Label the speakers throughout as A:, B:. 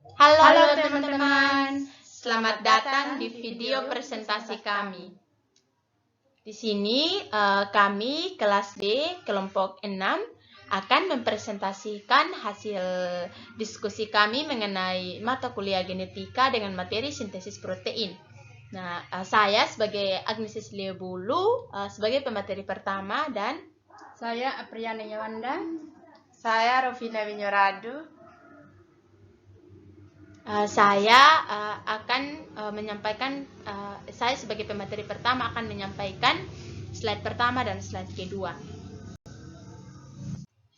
A: Halo teman-teman, selamat datang di video presentasi kami. Di sini kami kelas D kelompok 6 akan mempresentasikan hasil diskusi kami mengenai mata kuliah genetika dengan materi sintesis protein. Nah, saya sebagai Agnesis Leobulu sebagai pemateri pertama dan
B: saya Apriana Yawanda.
C: Saya Rovina Winyoradu.
A: Saya akan menyampaikan, saya sebagai pemateri pertama akan menyampaikan slide pertama dan slide kedua.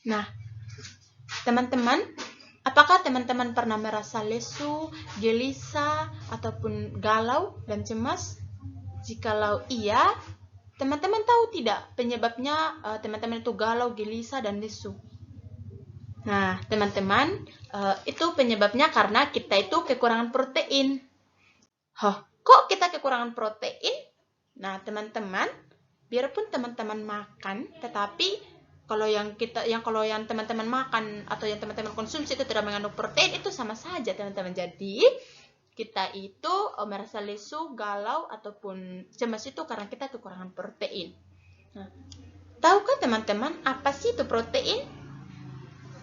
A: Nah, teman-teman, apakah teman-teman pernah merasa lesu, gelisah, ataupun galau dan cemas? Jikalau iya, teman-teman tahu tidak penyebabnya teman-teman itu galau, gelisah, dan lesu? Nah, teman-teman, itu penyebabnya karena kita itu kekurangan protein. Kok kita kekurangan protein? Nah, teman-teman, biarpun teman-teman makan, tetapi kalau yang teman-teman makan atau yang teman-teman konsumsi itu tidak mengandung protein, itu sama saja, teman-teman. Jadi, kita itu merasa lesu, galau, ataupun cemas itu karena kita kekurangan protein. Nah, tahukah teman-teman apa sih itu protein?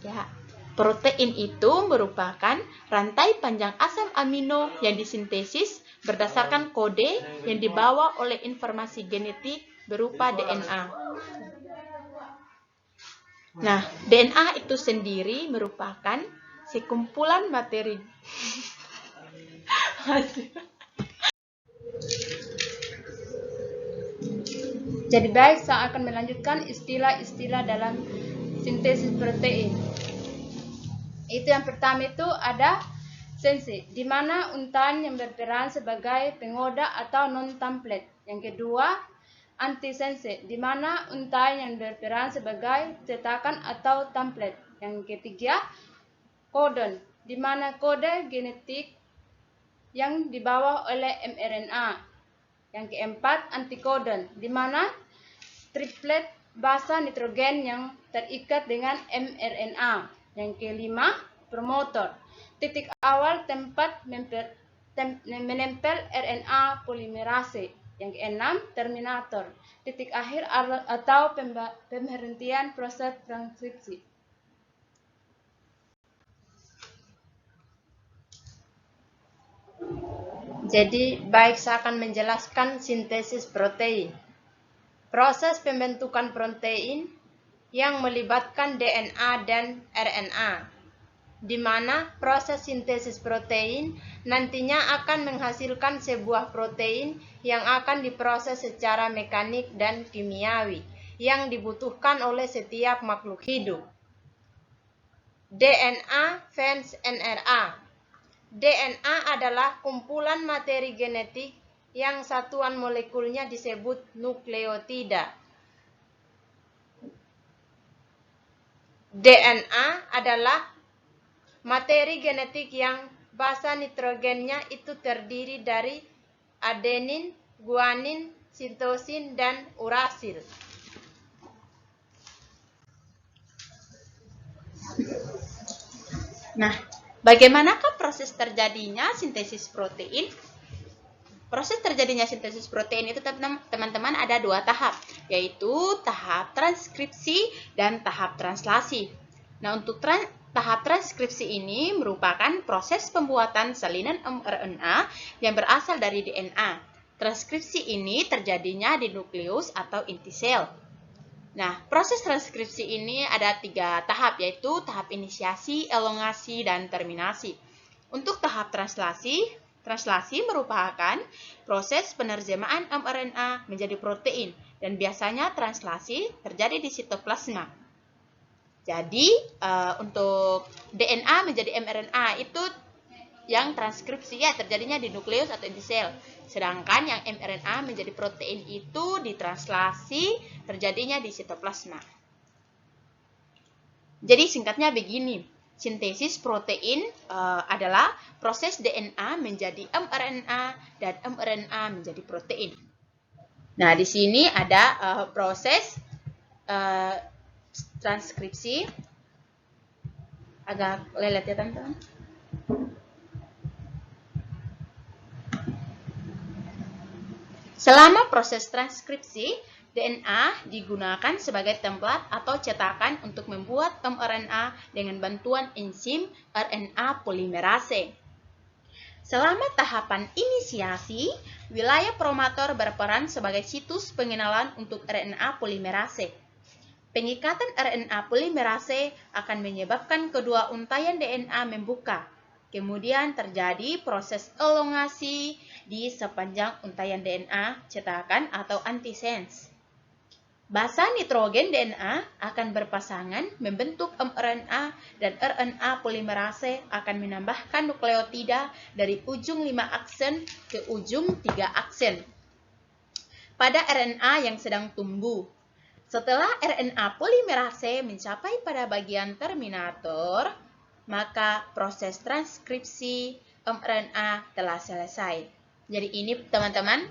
A: Ya, protein itu merupakan rantai panjang asam amino yang disintesis berdasarkan kode yang dibawa oleh informasi genetik berupa DNA. Nah, DNA itu sendiri merupakan sekumpulan materi.
B: Jadi baik, saya akan melanjutkan istilah-istilah dalam sintesis protein. Itu yang pertama itu ada sense, di mana untan yang berperan sebagai pengoda atau non-template. Yang kedua, antisense, di mana untan yang berperan sebagai cetakan atau template. Yang ketiga, codon, di mana kode genetik yang dibawa oleh mRNA. Yang keempat, antikodon, di mana triplet basa nitrogen yang terikat dengan mRNA. Yang kelima, promotor, titik awal tempat menempel RNA polimerase. Yang keenam, terminator, titik akhir atau pemberhentian proses transkripsi.
C: Jadi, baik saya akan menjelaskan sintesis protein. Proses pembentukan protein yang melibatkan DNA dan RNA, di mana proses sintesis protein nantinya akan menghasilkan sebuah protein yang akan diproses secara mekanik dan kimiawi yang dibutuhkan oleh setiap makhluk hidup. DNA versus NRA. DNA adalah kumpulan materi genetik yang satuan molekulnya disebut nukleotida. DNA adalah materi genetik yang basa nitrogennya itu terdiri dari adenin, guanin, sitosin, dan urasil.
A: Nah, bagaimanakah proses terjadinya sintesis protein? Proses terjadinya sintesis protein itu, teman-teman, ada dua tahap, yaitu tahap transkripsi dan tahap translasi. Nah, untuk tahap transkripsi ini merupakan proses pembuatan salinan mRNA yang berasal dari DNA. Transkripsi ini terjadinya di nukleus atau inti sel. Nah, proses transkripsi ini ada 3 tahap, yaitu tahap inisiasi, elongasi, dan terminasi. Untuk tahap translasi merupakan proses penerjemahan mRNA menjadi protein, dan biasanya translasi terjadi di sitoplasma. Jadi, untuk DNA menjadi mRNA itu yang transkripsi terjadinya di nukleus atau inti sel. Sedangkan yang mRNA menjadi protein itu ditranslasi terjadinya di sitoplasma. Jadi singkatnya begini, sintesis protein adalah proses DNA menjadi mRNA dan mRNA menjadi protein. Nah, di sini ada proses transkripsi. Agak lelet ya, teman-teman. Selama proses transkripsi, DNA digunakan sebagai template atau cetakan untuk membuat mRNA dengan bantuan enzim RNA polimerase. Selama tahapan inisiasi, wilayah promotor berperan sebagai situs pengenalan untuk RNA polimerase. Pengikatan RNA polimerase akan menyebabkan kedua untaian DNA membuka. Kemudian terjadi proses elongasi di sepanjang untaian DNA cetakan atau antisense. Basa nitrogen DNA akan berpasangan membentuk mRNA dan RNA polimerase akan menambahkan nukleotida dari ujung 5 aksen ke ujung 3 aksen pada RNA yang sedang tumbuh. Setelah RNA polimerase mencapai pada bagian terminator, maka proses transkripsi mRNA telah selesai. Jadi ini teman-teman,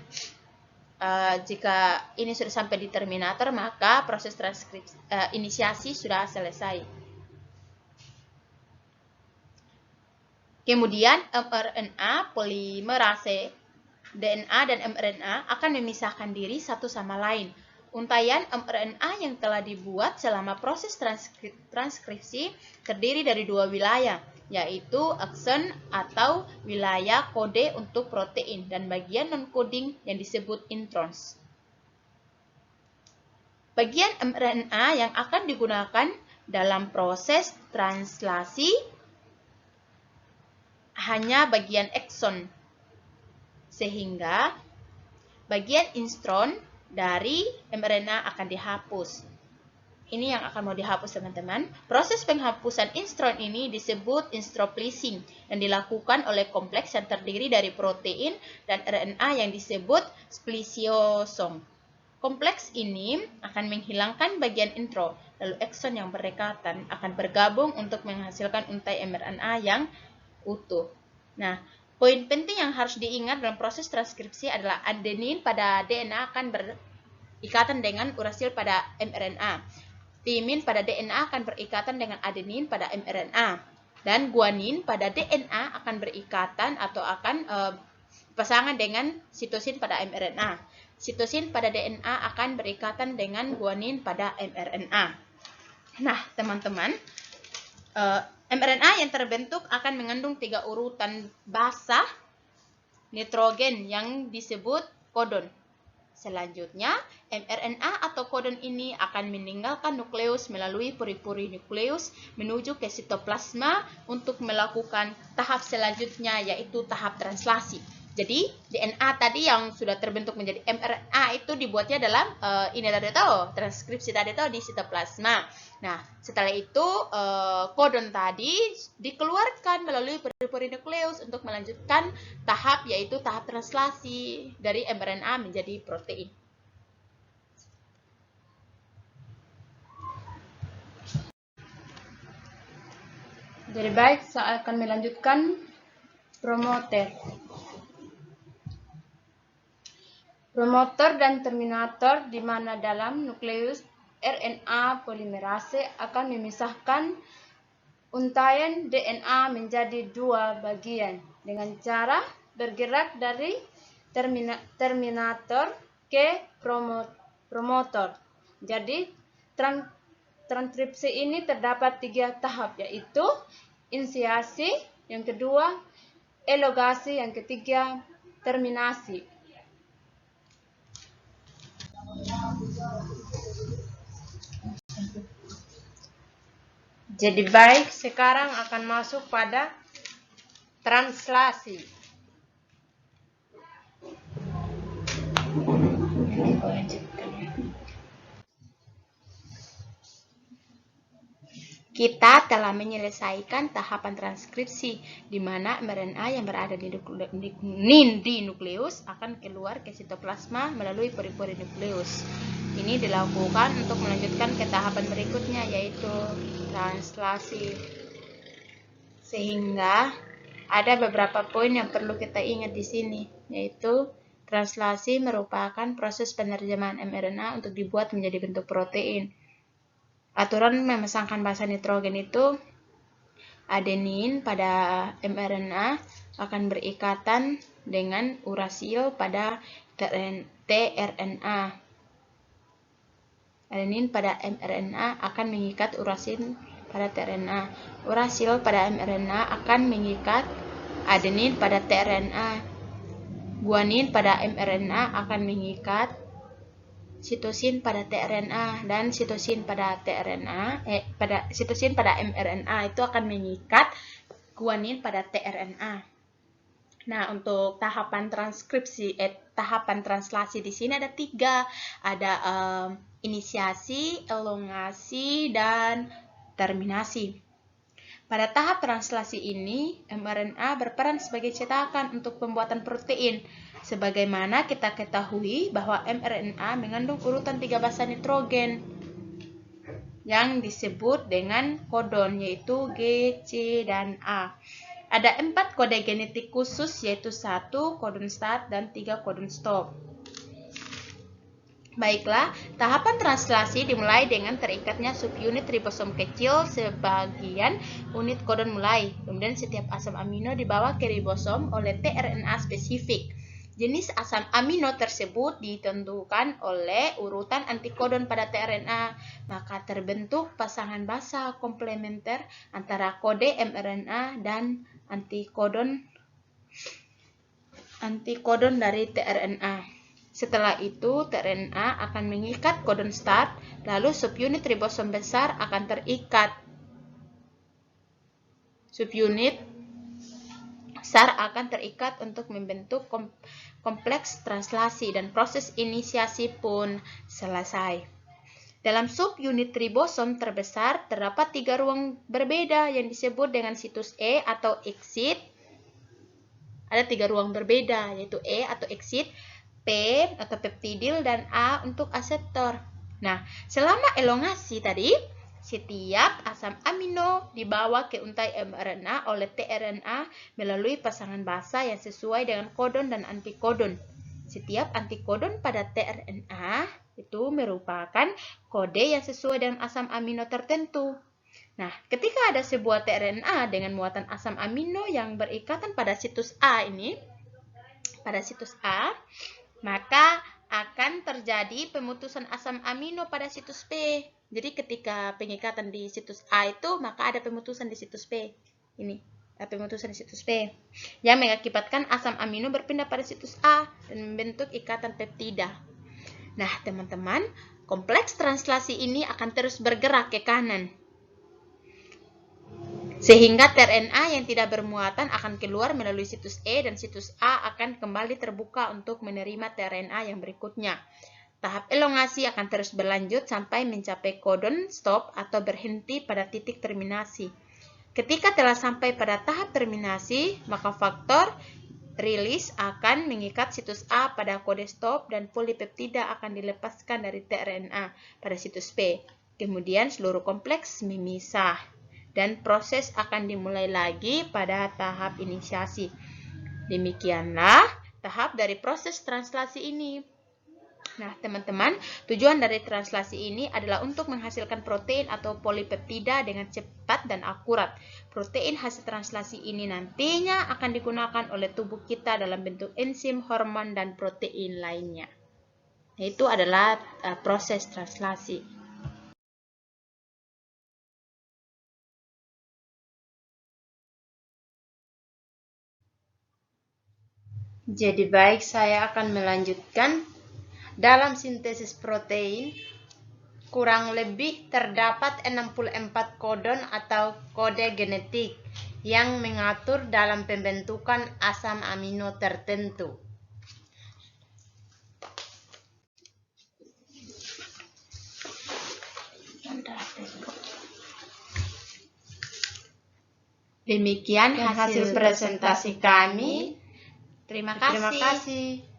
A: jika ini sudah sampai di terminator, maka proses transkripsi inisiasi sudah selesai. Kemudian mRNA polimerase, DNA dan mRNA akan memisahkan diri satu sama lain. Untaian mRNA yang telah dibuat selama proses transkripsi terdiri dari dua wilayah, yaitu akson atau wilayah kode untuk protein dan bagian non-coding yang disebut introns. Bagian mRNA yang akan digunakan dalam proses translasi hanya bagian ekson, sehingga bagian intron dari mRNA akan dihapus. Ini yang akan mau dihapus teman-teman. Proses penghapusan intron ini disebut instropleasing yang dilakukan oleh kompleks yang terdiri dari protein dan RNA yang disebut splisiosom. Kompleks ini akan menghilangkan bagian intro, lalu ekson yang berdekatan akan bergabung untuk menghasilkan untai mRNA yang utuh. Nah, poin penting yang harus diingat dalam proses transkripsi adalah adenin pada DNA akan berikatan dengan urasil pada mRNA. Timin pada DNA akan berikatan dengan adenin pada mRNA. Dan guanin pada DNA akan berikatan atau akan pasangan dengan sitosin pada mRNA. Sitosin pada DNA akan berikatan dengan guanin pada mRNA. Nah, teman-teman, mRNA yang terbentuk akan mengandung 3 urutan basa nitrogen yang disebut kodon. Selanjutnya, mRNA atau kodon ini akan meninggalkan nukleus melalui puri-puri nukleus menuju ke sitoplasma untuk melakukan tahap selanjutnya, yaitu tahap translasi. Jadi, DNA tadi yang sudah terbentuk menjadi mRNA itu dibuatnya dalam ini tadi tuh, transkripsi tadi tuh di sitoplasma. Nah, setelah itu kodon tadi dikeluarkan melalui puri-puri nukleus untuk melanjutkan tahap, yaitu tahap translasi dari mRNA menjadi protein.
B: Jadi baik, saya akan melanjutkan promoter. Promotor dan terminator di mana dalam nukleus RNA polimerase akan memisahkan untaian DNA menjadi 2 bagian dengan cara bergerak dari terminator ke promotor. Jadi transkripsi ini terdapat 3 tahap, yaitu inisiasi, yang kedua elongasi, yang ketiga terminasi.
C: Jadi baik, sekarang akan masuk pada translasi.
A: Kita telah menyelesaikan tahapan transkripsi, di mana mRNA yang berada di nukleus akan keluar ke sitoplasma melalui puri-puri nukleus. Ini dilakukan untuk melanjutkan ke tahapan berikutnya, yaitu translasi. Sehingga ada beberapa poin yang perlu kita ingat di sini, yaitu translasi merupakan proses penerjemahan mRNA untuk dibuat menjadi bentuk protein. Aturan memasangkan basa nitrogen itu, adenin pada mRNA akan berikatan dengan urasil pada tRNA. Adenin pada mRNA akan mengikat urasil pada tRNA. Urasil pada mRNA akan mengikat adenin pada tRNA. Guanin pada mRNA akan mengikat sitosin pada tRNA, dan sitosin pada sitosin pada mRNA itu akan mengikat guanin pada tRNA. Nah, untuk tahapan tahapan translasi di sini ada 3. Ada inisiasi, elongasi, dan terminasi. Pada tahap translasi ini, mRNA berperan sebagai cetakan untuk pembuatan protein. Sebagaimana kita ketahui bahwa mRNA mengandung urutan 3 basa nitrogen yang disebut dengan kodon, yaitu G, C, dan A. Ada 4 kode genetik khusus, yaitu 1 kodon start dan 3 kodon stop. Baiklah, tahapan translasi dimulai dengan terikatnya subunit ribosom kecil sebagian unit kodon mulai. Kemudian setiap asam amino dibawa ke ribosom oleh tRNA spesifik. Jenis asam amino tersebut ditentukan oleh urutan antikodon pada tRNA, maka terbentuk pasangan basa komplementer antara kode mRNA dan antikodon dari tRNA. Setelah itu, tRNA akan mengikat kodon start, lalu subunit ribosom besar akan terikat. Subunit besar akan terikat untuk membentuk kompleks translasi, dan proses inisiasi pun selesai. Dalam subunit ribosom terbesar, terdapat 3 ruang berbeda yang disebut dengan situs E atau exit. Ada 3 ruang berbeda, yaitu E atau exit, P atau peptidil, dan A untuk aseptor. Nah, selama elongasi tadi, setiap asam amino dibawa ke untai mRNA oleh tRNA melalui pasangan basa yang sesuai dengan kodon dan antikodon. Setiap antikodon pada tRNA itu merupakan kode yang sesuai dengan asam amino tertentu. Nah, ketika ada sebuah tRNA dengan muatan asam amino yang berikatan pada situs A ini, maka akan terjadi pemutusan asam amino pada situs P. Jadi ketika pengikatan di situs A itu, maka ada pemutusan di situs P. Ini, pemutusan di situs P. Yang mengakibatkan asam amino berpindah pada situs A dan membentuk ikatan peptida. Nah, teman-teman, kompleks translasi ini akan terus bergerak ke kanan. Sehingga tRNA yang tidak bermuatan akan keluar melalui situs E, dan situs A akan kembali terbuka untuk menerima tRNA yang berikutnya. Tahap elongasi akan terus berlanjut sampai mencapai kodon stop atau berhenti pada titik terminasi. Ketika telah sampai pada tahap terminasi, maka faktor rilis akan mengikat situs A pada kode stop, dan polipeptida akan dilepaskan dari tRNA pada situs P. Kemudian seluruh kompleks memisah, dan proses akan dimulai lagi pada tahap inisiasi. Demikianlah tahap dari proses translasi ini. Nah, teman-teman, tujuan dari translasi ini adalah untuk menghasilkan protein atau polipeptida dengan cepat dan akurat. Protein hasil translasi ini nantinya akan digunakan oleh tubuh kita dalam bentuk enzim, hormon, dan protein lainnya. Itu adalah proses translasi.
C: Jadi baik, saya akan melanjutkan. Dalam sintesis protein, kurang lebih terdapat 64 kodon atau kode genetik yang mengatur dalam pembentukan asam amino tertentu.
A: Demikian hasil presentasi kami. Terima kasih.
C: Terima kasih.